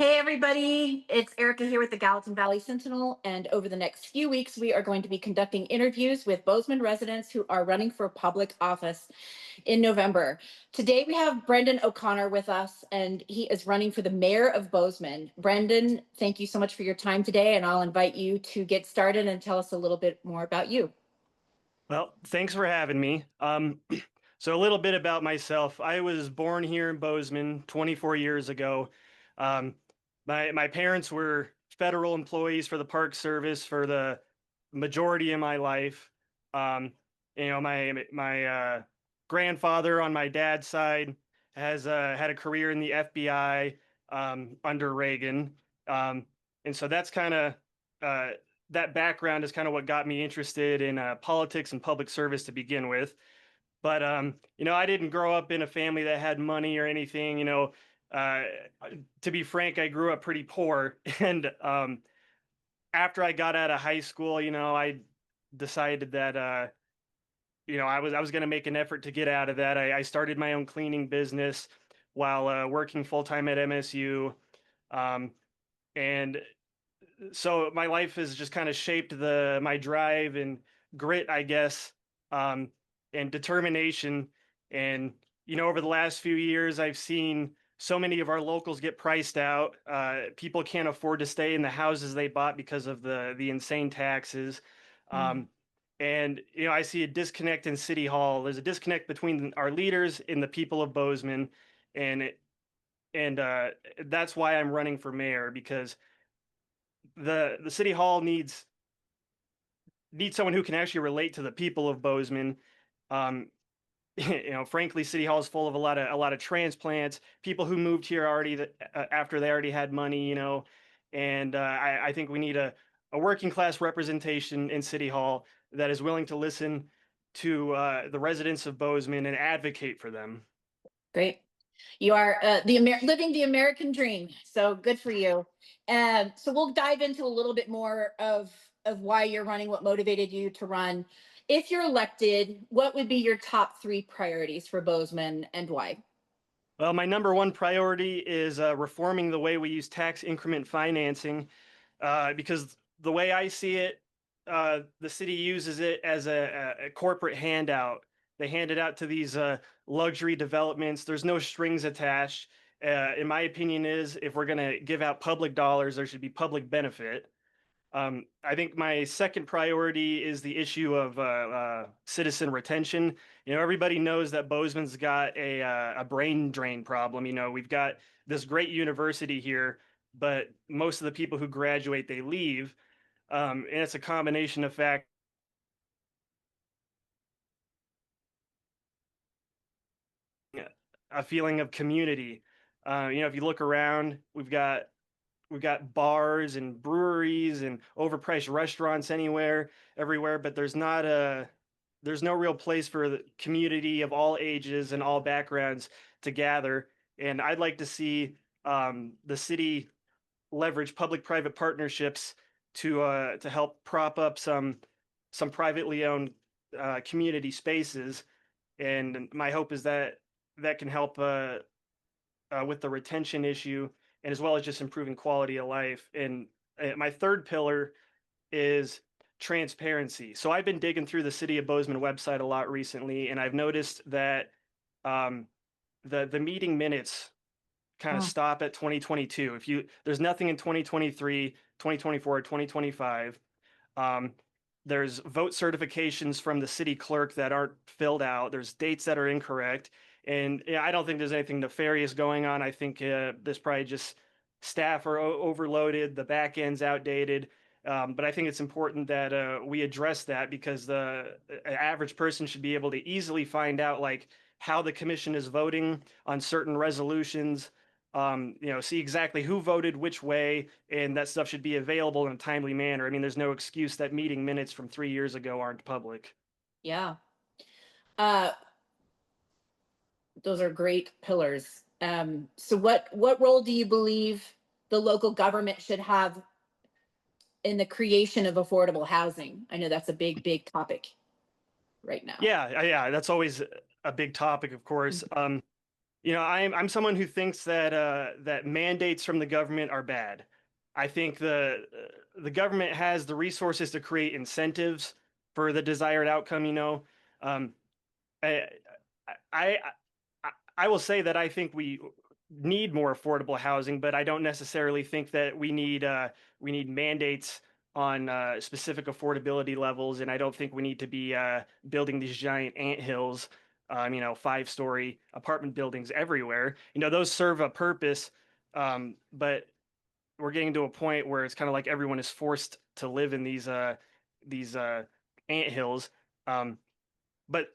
Hey everybody, it's Erica here with the Gallatin Valley Sentinel, and over the next few weeks we are going to be conducting interviews with Bozeman residents who are running for public office in November. Today we have Brendan O'Connor with us, and he is running for the mayor of Bozeman. Brendan, thank you so much for your time today, and I'll invite you to get started and tell us a little bit more about you. Well, thanks for having me. So a little bit about myself. I was born here in Bozeman 24 years ago. Um, my parents were federal employees for the Park Service for the majority of my life. Um, my grandfather on my dad's side has had a career in the FBI under Reagan, um, and so that's kind of uh, that background is kind of what got me interested in politics and public service to begin with. But I didn't grow up in a family that had money or anything. Uh, to be frank, I grew up pretty poor, and after I got out of high school, I decided that I was going to make an effort to get out of that. I started my own cleaning business while working full time at MSU, um, and so my life has just kind of shaped the my drive and grit, I guess, um, and determination. And over the last few years, I've seen so many of our locals get priced out. People can't afford to stay in the houses they bought because of the insane taxes. Mm. Um, and I see a disconnect in City Hall. There's a disconnect between our leaders and the people of Bozeman, and and that's why I'm running for mayor because the city hall needs someone who can actually relate to the people of Bozeman. Um, frankly, City Hall is full of a lot of transplants, people who moved here already after they already had money, and I think we need a working class representation in City Hall that is willing to listen to the residents of Bozeman and advocate for them. Great. You are living the American dream. So good for you. And so we'll dive into a little bit more of why you're running, what motivated you to run. If you're elected, what would be your top three priorities for Bozeman and why? Well, my number one priority is reforming the way we use tax increment financing, because the way I see it, the city uses it as a corporate handout. They hand it out to these luxury developments. There's no strings attached. In my opinion, is if we're going to give out public dollars, there should be public benefit. I think my second priority is the issue of citizen retention. Everybody knows that Bozeman's got a brain drain problem. We've got this great university here, but most of the people who graduate they leave, and it's a combination of fact a feeling of community. If you look around, we've got bars and breweries and overpriced restaurants everywhere, but there's no real place for the community of all ages and all backgrounds to gather. And I'd like to see the city leverage public-private partnerships to help prop up some privately owned community spaces. And my hope is that that can help with the retention issue and as well as just improving quality of life. And my third pillar is transparency. So I've been digging through the City of Bozeman website a lot recently, and I've noticed that um, the meeting minutes kind of Mm. stop at 2022. If you There's nothing in 2023, 2024, 2025. Um, there's vote certifications from the city clerk that aren't filled out. There's dates that are incorrect. And yeah, I don't think there's anything nefarious going on. I think this probably just staff are overloaded, the back end's outdated. But I think it's important that we address that because the average person should be able to easily find out like how the commission is voting on certain resolutions, see exactly who voted which way, and that stuff should be available in a timely manner. I mean, there's no excuse that meeting minutes from 3 years ago aren't public. Yeah. Uh, those are great pillars. So what role do you believe the local government should have in the creation of affordable housing? I know that's a big topic right now. Yeah, yeah, that's always a big topic, of course. I'm someone who thinks that that mandates from the government are bad. I think the government has the resources to create incentives for the desired outcome. Um, I, I I I will say that I think we need more affordable housing, but I don't necessarily think that we need mandates on specific affordability levels, and I don't think we need to be building these giant anthills, 5-story apartment buildings everywhere. Those serve a purpose, but we're getting to a point where it's kind of like everyone is forced to live in these anthills. Um, but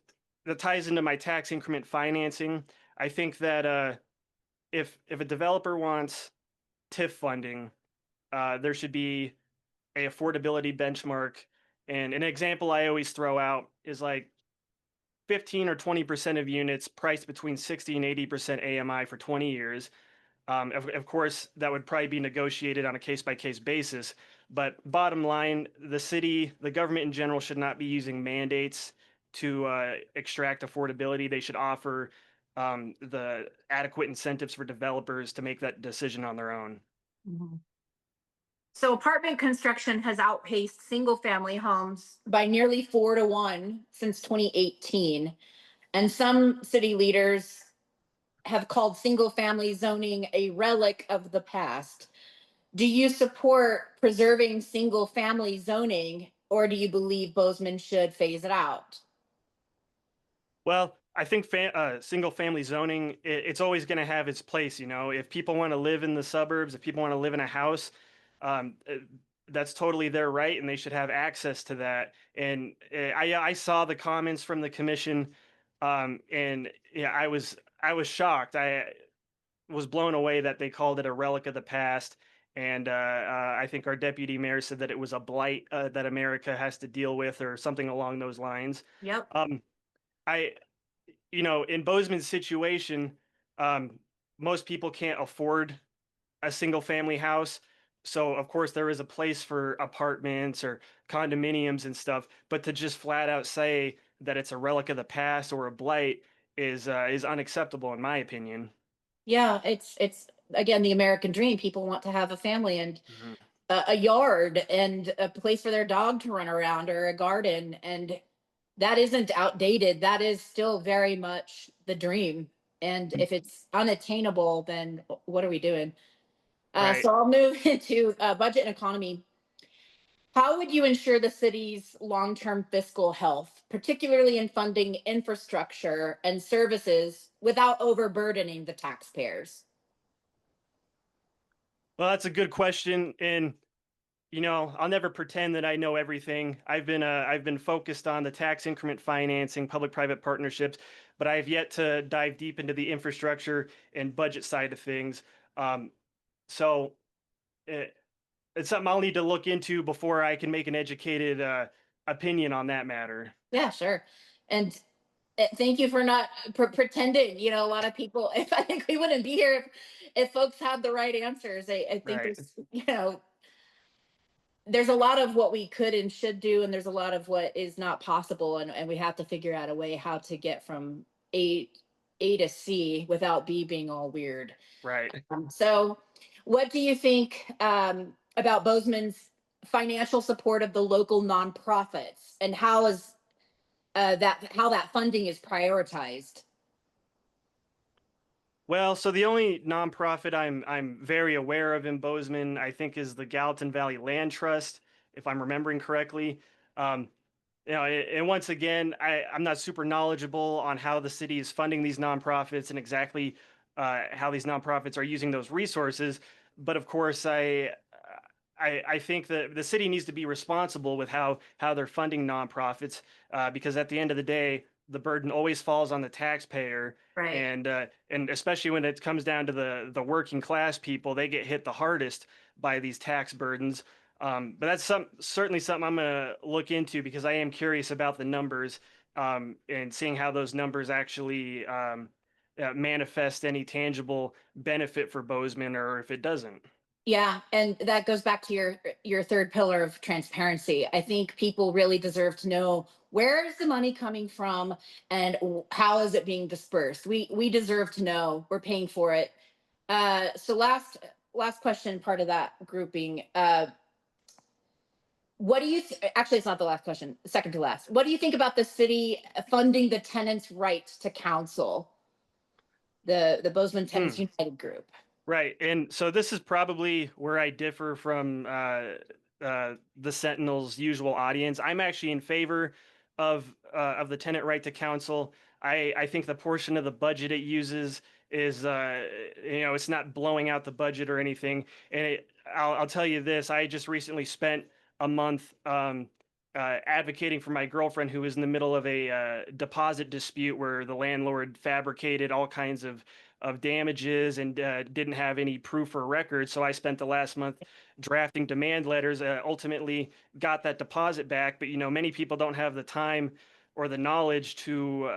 that ties into my tax increment financing. I think that if a developer wants TIF funding, there should be a affordability benchmark. And an example I always throw out is like 15 or 20% of units priced between 60 and 80% AMI for 20 years. Of course, that would probably be negotiated on a case by case basis. But bottom line, the government in general should not be using mandates to extract affordability. They should offer the adequate incentives for developers to make that decision on their own. Mhm. So apartment construction has outpaced single family homes by nearly 4 to 1 since 2018. And some city leaders have called single family zoning a relic of the past. Do you support preserving single family zoning, or do you believe Bozeman should phase it out? Well, I think single family zoning, it's always going to have its place. If people want to live in the suburbs, if people want to live in a house, um, uh, that's totally their right, and they should have access to that. And I saw the comments from the commission, and yeah, I was shocked. I was blown away that they called it a relic of the past. And I think our deputy mayor said that it was a blight that America has to deal with, or something along those lines. Yep. Um, I in Bozeman's situation, um, most people can't afford a single family house. So of course there is a place for apartments or condominiums and stuff, but to just flat out say that it's a relic of the past or a blight is unacceptable in my opinion. Yeah, it's again the American dream. People want to have a family and Mhm. a yard and a place for their dog to run around or a garden, and that isn't outdated. That is still very much the dream. And if it's unattainable, then what are we doing? Right. So I'll move into budget and economy. How would you ensure the city's long term fiscal health, particularly in funding infrastructure and services without overburdening the taxpayers? Well, that's a good question, and I'll never pretend that I know everything. I've been focused on the tax increment financing, public-private partnerships, but I've yet to dive deep into the infrastructure and budget side of things. Um, so it, it's something I'll need to look into before I can make an educated opinion on that matter. Yeah, sure. And thank you for not pretending. A lot of people, if I think we wouldn't be here if folks had the right answers. I think Right, there's a lot of what we could and should do, and there's a lot of what is not possible, and we have to figure out a way how to get from A A to C without B being all weird. right. So, what do you think about Bozeman's financial support of the local nonprofits, and how that funding is prioritized? Well, so the only nonprofit I'm very aware of in Bozeman, I think, is the Gallatin Valley Land Trust, if I'm remembering correctly. Um, and once again, I'm not super knowledgeable on how the city is funding these nonprofits and exactly how these nonprofits are using those resources. But of course, I think that the city needs to be responsible with how they're funding nonprofits, because at the end of the day, the burden always falls on the taxpayer, Right. and especially when it comes down to the working class people, they get hit the hardest by these tax burdens. But that's certainly something I'm going to look into, because I am curious about the numbers, and seeing how those numbers actually manifest any tangible benefit for Bozeman, or if it doesn't. Yeah, and that goes back to your third pillar of transparency. I think people really deserve to know where is the money coming from and how is it being dispersed. We deserve to know. We're paying for it. So last question, part of that grouping. What do you actually? It's not the last question. Second to last. What do you think about the city funding the tenants' right to counsel? The Bozeman Tenants Hmm. United group. Right. And so this is probably where I differ from the Sentinel's usual audience. I'm actually in favor of the tenant right to counsel. I think the portion of the budget it uses is it's not blowing out the budget or anything. And I'll tell you this: I just recently spent a month advocating for my girlfriend who was in the middle of a deposit dispute where the landlord fabricated all kinds of damages and didn't have any proof or record. So I spent the last month drafting demand letters. Ultimately, got that deposit back, but many people don't have the time or the knowledge to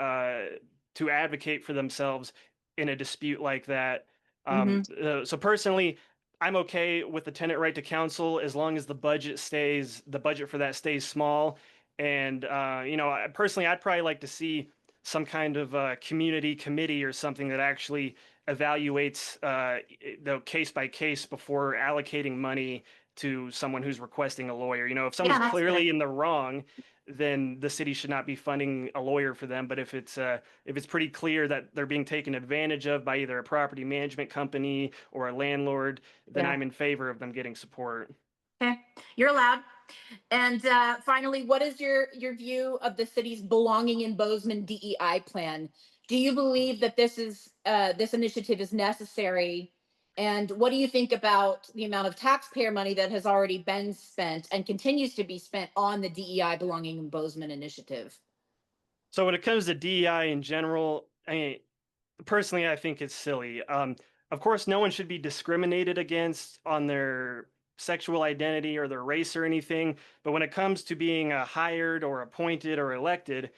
advocate for themselves in a dispute like that. Hmm. So personally, I'm okay with the tenant right to counsel as long as the budget for that stays small. And personally, I'd probably like to see some kind of community committee or something that actually evaluates the case by case before allocating money to someone who's requesting a lawyer. If Yeah, someone's that's fair. clearly in the wrong, then the city should not be funding a lawyer for them. But if it's pretty clear that they're being taken advantage of by either a property management company or a landlord, then Yeah. I'm in favor of them getting support. Okay. You're allowed. And finally, what is your view of the city's belonging in Bozeman DEI plan? Do you believe that this initiative is necessary? And what do you think about the amount of taxpayer money that has already been spent and continues to be spent on the DEI belonging in Bozeman initiative? So when it comes to DEI in general, personally, I think it's silly. Of course, no one should be discriminated against on their sexual identity or their race or anything. But when it comes to being hired or appointed or elected,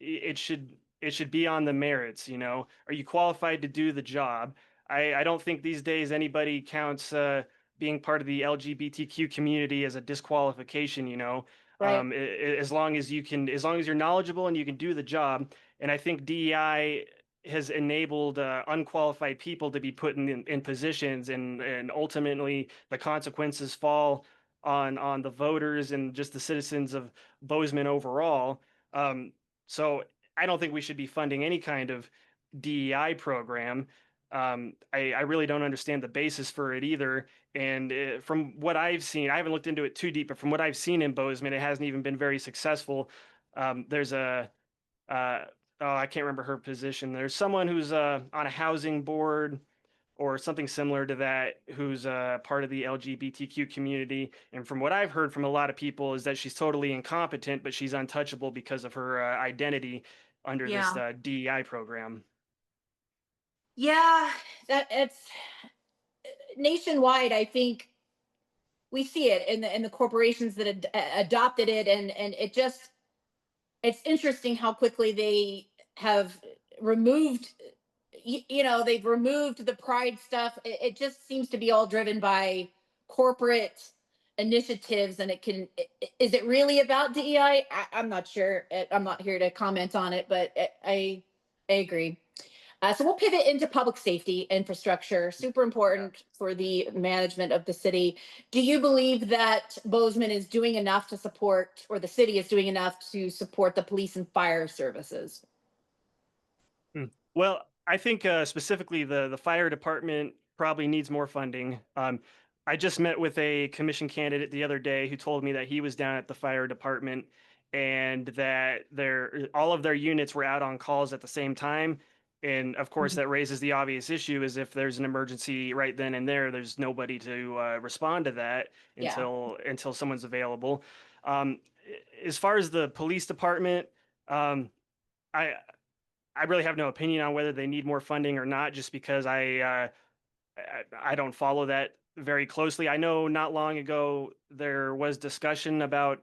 it should be on the merits. Are you qualified to do the job? I don't think these days anybody counts being part of the LGBTQ community as a disqualification. Right. As long as as long as you're knowledgeable and you can do the job. And I think DEI has enabled unqualified people to be put in positions, and ultimately the consequences fall on the voters and just the citizens of Bozeman overall. Um, so I don't think we should be funding any kind of DEI program. I really don't understand the basis for it either. And from what I've seen, I haven't looked into it too deep, but from what I've seen in Bozeman, it hasn't even been very successful. There's a uh, oh, I can't remember her position. There's someone who's on a housing board or something similar to that who's part of the LGBTQ community. And from what I've heard from a lot of people is that she's totally incompetent, but she's untouchable because of her identity under this Yeah. DEI program. Yeah, that it's nationwide. I think we see it in the corporations that adopted it, and it's interesting how quickly they have removed they've removed the pride stuff. It just seems to be all driven by corporate initiatives, and is it really about DEI? I'm not sure. I'm not here to comment on it, but I agree. So we'll pivot into public safety infrastructure, super Yeah. important for the management of the city. Do you believe that Bozeman is doing enough to support, or the city is doing enough to support the police and fire services? Well, I think specifically the fire department probably needs more funding. I just met with a commission candidate the other day who told me that he was down at the fire department and that all of their units were out on calls at the same time. And of course, Mhm. that raises the obvious issue: is if there's an emergency right then and there's nobody to respond to that Yeah. until someone's available. Um, as far as the police department, um, I I really have no opinion on whether they need more funding or not, just because I don't follow that very closely. I know not long ago there was discussion about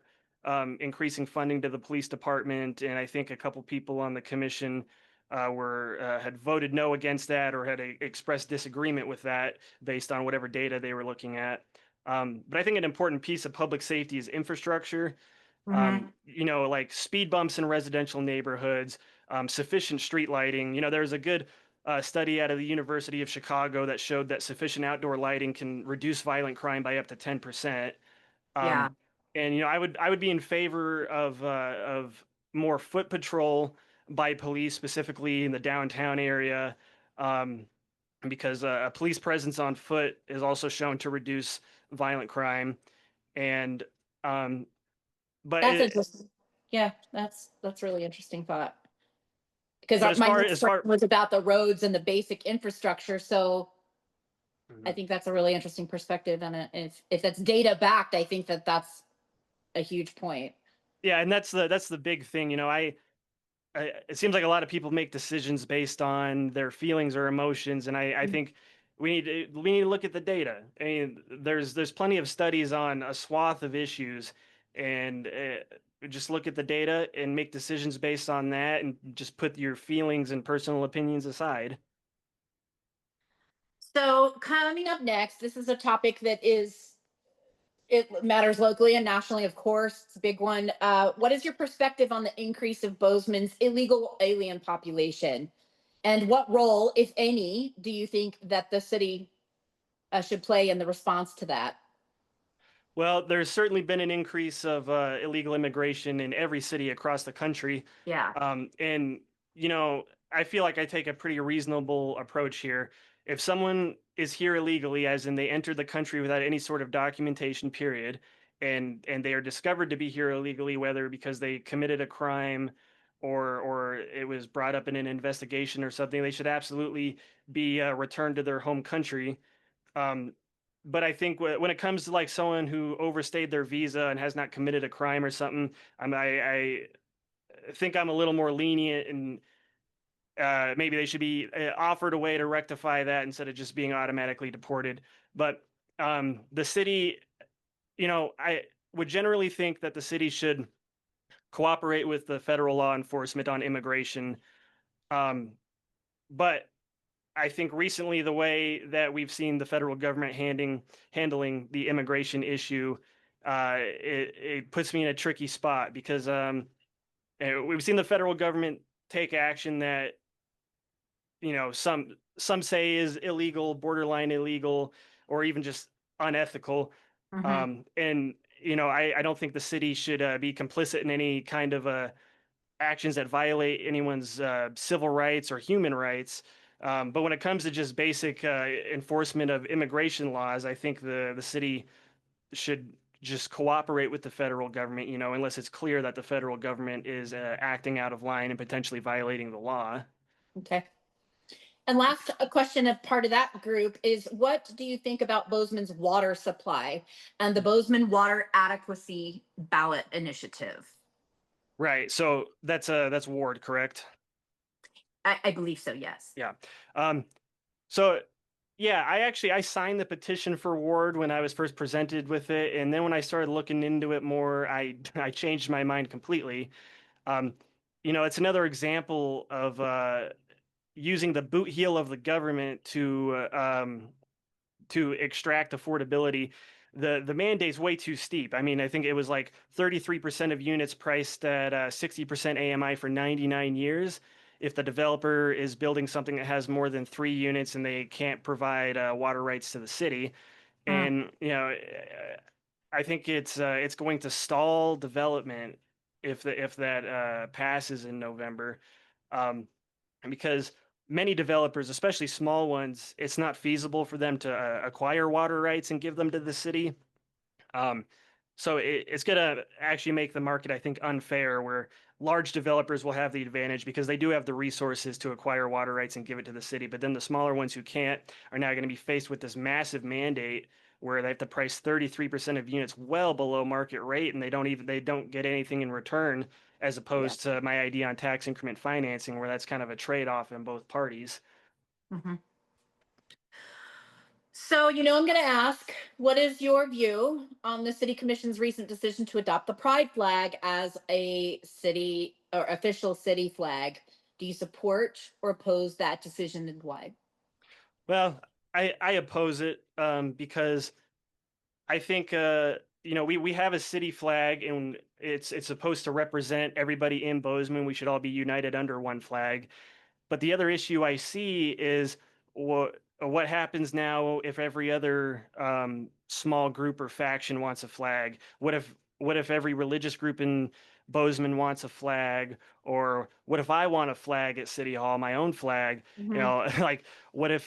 increasing funding to the police department, and I think a couple people on the commission were had voted no against that or had expressed disagreement with that based on whatever data they were looking at. But I think an important piece of public safety is infrastructure. Hmm. Like speed bumps in residential neighborhoods, sufficient street lighting. There's a good study out of the University of Chicago that showed that sufficient outdoor lighting can reduce violent crime by up to 10%. Yeah, Um, and I would be in favor of more foot patrol by police, specifically in the downtown area, um, because a police presence on foot is also shown to reduce violent crime. And um, but that's it, interesting. Yeah, that's really interesting thought. Because but as my far next as question far was about the roads and the basic infrastructure. So I Mhm. think that's a really interesting perspective, and if that's data backed, I think that that's a huge point. Yeah, and that's the big thing. It seems like a lot of people make decisions based on their feelings or emotions, and I Mm. think we need to look at the data. I mean, there's plenty of studies on a swath of issues, and just look at the data and make decisions based on that, and just put your feelings and personal opinions aside. So coming up next, this is a topic that is it matters locally and nationally, of course. It's a big one. What is your perspective on the increase of Bozeman's illegal alien population? And what role, if any, do you think that the city should play in the response to that? Well, there's certainly been an increase of illegal immigration in every city across the country. Yeah. And, I feel like I take a pretty reasonable approach here. If someone is here illegally, as in they entered the country without any sort of documentation, period, and they are discovered to be here illegally, whether because they committed a crime or it was brought up in an investigation or something, they should absolutely be returned to their home country. um, but I think when it comes to like someone who overstayed their visa and has not committed a crime or something, I think I'm a little more lenient, and maybe they should be offered a way to rectify that instead of just being automatically deported. But the city, I would generally think that the city should cooperate with the federal law enforcement on immigration. Um, but I think recently the way that we've seen the federal government handling the immigration issue, it puts me in a tricky spot because we've seen the federal government take action that some say is illegal, borderline illegal, or even just unethical. Hmm. And I don't think the city should be complicit in any kind of actions that violate anyone's civil rights or human rights. But when it comes to just basic enforcement of immigration laws, I think the city should just cooperate with the federal government, unless it's clear that the federal government is acting out of line and potentially violating the law. Okay. And last a question of part of that group is what do you think about Bozeman's water supply and the Bozeman Water Adequacy Ballot Initiative? Right. So that's Ward, correct? I believe so, yes. Yeah. Um, so yeah, I signed the petition for Ward when I was first presented with it, and then when I started looking into it more, I changed my mind completely. Um, it's another example of using the boot heel of the government to extract affordability. The mandate's way too steep. I mean, I think it was like 33% of units priced at 60% AMI for 99 years. If the developer is building something that has more than 3 units and they can't provide water rights to the city, Mm. and I think it's going to stall development if that passes in November. Um, because many developers, especially small ones, it's not feasible for them to acquire water rights and give them to the city. Um, so it's going to actually make the market, I think, unfair, where large developers will have the advantage because they do have the resources to acquire water rights and give it to the city. But then the smaller ones who can't are now going to be faced with this massive mandate where they have to price 33% of units well below market rate, and they don't get anything in return, as Yeah. opposed to my idea on tax increment financing, where that's kind of a trade-off in both parties. Hmm. So, I'm going to ask, what is your view on the city commission's recent decision to adopt the pride flag as a city or official city flag? Do you support or oppose that decision, and why? Well, I oppose it because I think we have a city flag and it's supposed to represent everybody in Bozeman. We should all be united under one flag. But the other issue I see is what happens now if every other small group or faction wants a flag? What if every religious group in Bozeman wants a flag? Or what if I want a flag at City Hall, my own flag? Hmm. Like what if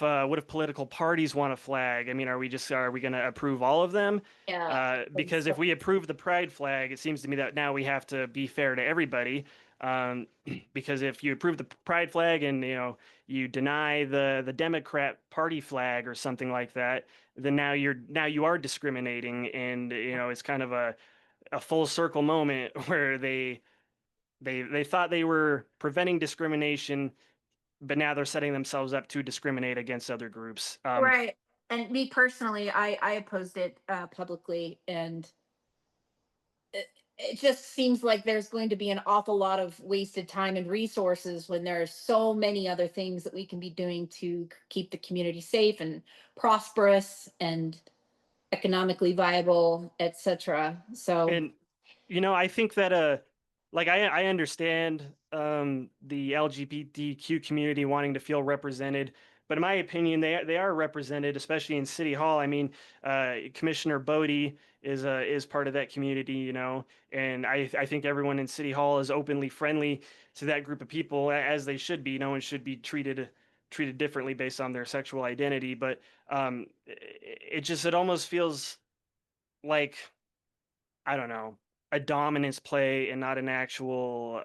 political parties want a flag? I mean, are we going to approve all of them? Yeah. Because if we approve the pride flag, it seems to me that now we have to be fair to everybody. Um, because if you approve the pride flag and you deny the Democrat party flag or something like that, then now you are discriminating, and it's kind of a full circle moment where they thought they were preventing discrimination, but now they're setting themselves up to discriminate against other groups. Right. And me personally, I opposed it publicly, and it just seems like there's going to be an awful lot of wasted time and resources when there are so many other things that we can be doing to keep the community safe and prosperous and economically viable, etc. So, And I think that like I understand the LGBTQ community wanting to feel represented, but in my opinion, they are represented, especially in City Hall. I mean, Commissioner Bodie is part of that community, and I think everyone in City Hall is openly friendly to that group of people, as they should be. No one should be treated differently based on their sexual identity, but it almost feels like, I don't know, a dominance play and not an actual,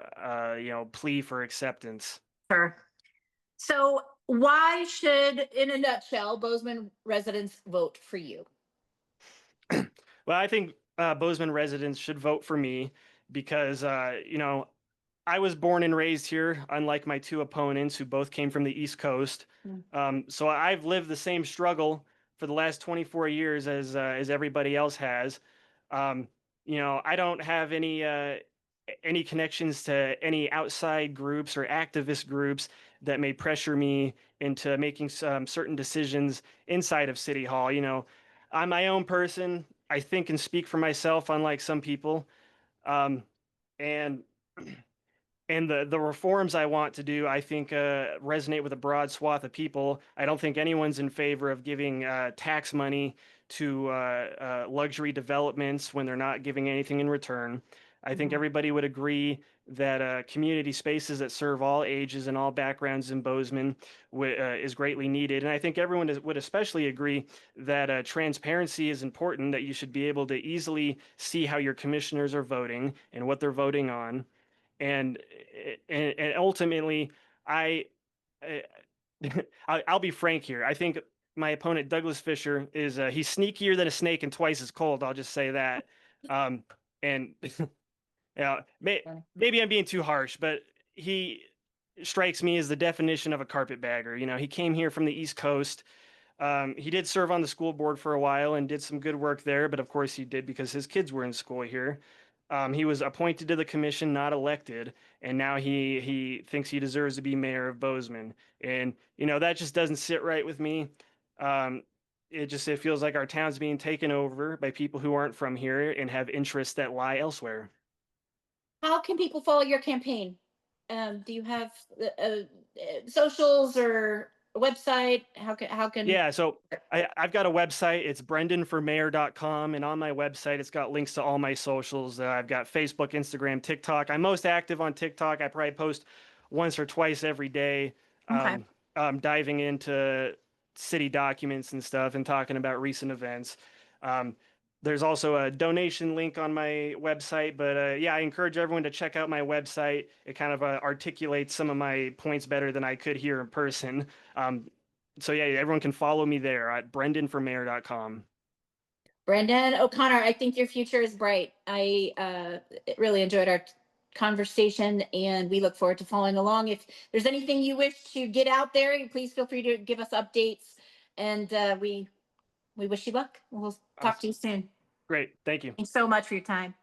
plea for acceptance. sure. So, why should, in a nutshell, Bozeman residents vote for you? Well, I think Bozeman residents should vote for me because, I was born and raised here, unlike my two opponents who both came from the East Coast. Mm. So I've lived the same struggle for the last 24 years as everybody else has. Um, I don't have any connections to any outside groups or activist groups that may pressure me into making some certain decisions inside of City Hall. I'm my own person. I think and speak for myself, unlike some people. Um, and and the reforms I want to do, I think, resonate with a broad swath of people. I don't think anyone's in favor of giving tax money to luxury developments when they're not giving anything in return. I think Mhm. everybody would agree that community spaces that serve all ages and all backgrounds in Bozeman is greatly needed. And I think everyone would especially agree that transparency is important, that you should be able to easily see how your commissioners are voting and what they're voting on. And ultimately, I, I I'll be frank here. I think my opponent Douglas Fisher is he's sneakier than a snake and twice as cold. I'll just say that. And Funny. maybe I'm being too harsh, but he strikes me as the definition of a carpetbagger. He came here from the East Coast. He did serve on the school board for a while and did some good work there, but of course he did because his kids were in school here. He was appointed to the commission, not elected, and now he thinks he deserves to be mayor of Bozeman. And that just doesn't sit right with me. Um, it feels like our town's being taken over by people who aren't from here and have interests that lie elsewhere. How can people follow your campaign? Do you have socials or a website? How can Yeah, so I've got a website. It's brendanformayor.com. And on my website, it's got links to all my socials. I've got Facebook, Instagram, TikTok. I'm most active on TikTok. I probably post once or twice every day, Okay. diving into city documents and stuff and talking about recent events. Um, there's also a donation link on my website, but yeah, I encourage everyone to check out my website. It kind of articulates some of my points better than I could here in person. So yeah, everyone can follow me there at brendanformayor.com. Brendan O'Connor, I think your future is bright. I really enjoyed our conversation, and we look forward to following along. If there's anything you wish to get out there, please feel free to give us updates. And we wish you luck. We'll talk to Awesome. you soon. Great. Thank you. Thanks so much for your time.